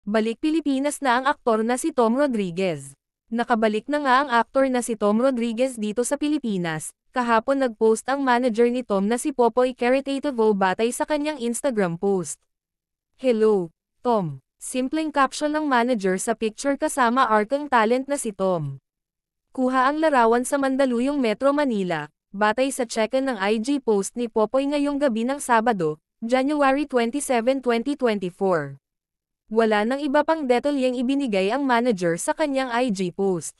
Balik Pilipinas na ang aktor na si Tom Rodriguez. Nakabalik na nga ang aktor na si Tom Rodriguez dito sa Pilipinas. Kahapon nag-post ang manager ni Tom na si Popoy Caritativo batay sa kanyang Instagram post. "Hello, Tom." Simpleng caption ng manager sa picture kasama arkang talent na si Tom. Kuha ang larawan sa Mandaluyong Metro Manila, batay sa check-in ng IG post ni Popoy ngayong gabi ng Sabado, January 27, 2024. Wala nang iba pang detalyeng ibinigay ang manager sa kanyang IG post.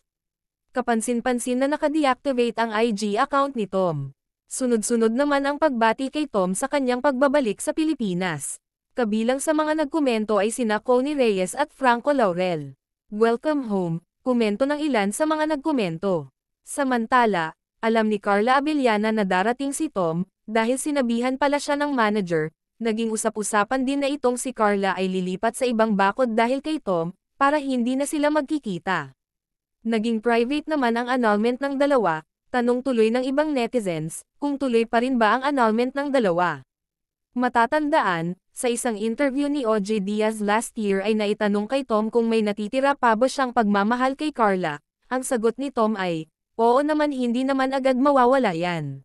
Kapansin-pansin na naka-deactivate ang IG account ni Tom. Sunod-sunod naman ang pagbati kay Tom sa kanyang pagbabalik sa Pilipinas. Kabilang sa mga nagkomento ay sina Connie Reyes at Franco Laurel. "Welcome home," komento ng ilan sa mga nagkomento. Samantala, alam ni Carla Abellana na darating si Tom, dahil sinabihan pala siya ng manager. Naging usap-usapan din na itong si Carla ay lilipat sa ibang bakod dahil kay Tom, para hindi na sila magkikita. Naging private naman ang annulment ng dalawa, tanong tuloy ng ibang netizens, kung tuloy pa rin ba ang annulment ng dalawa. Matatandaan, sa isang interview ni OJ Diaz last year ay naitanong kay Tom kung may natitira pa ba siyang pagmamahal kay Carla. Ang sagot ni Tom ay, "Oo naman, hindi naman agad mawawala yan."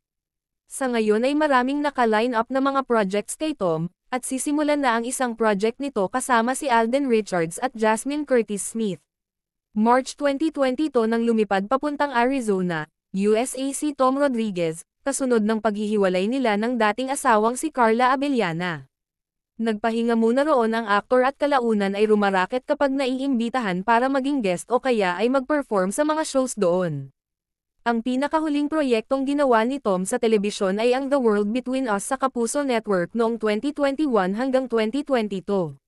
Sa ngayon ay maraming naka-line up na mga projects kay Tom, at sisimulan na ang isang project nito kasama si Alden Richards at Jasmine Curtis Smith. March 2022 nang lumipad papuntang Arizona, USA si Tom Rodriguez, kasunod ng paghihiwalay nila ng dating asawang si Carla Abellana. Nagpahinga muna roon ang aktor at kalaunan ay rumaraket kapag naiimbitahan para maging guest o kaya ay mag-perform sa mga shows doon. Ang pinakahuling proyektong ginawa ni Tom sa telebisyon ay ang The World Between Us sa Kapuso Network noong 2021 hanggang 2022.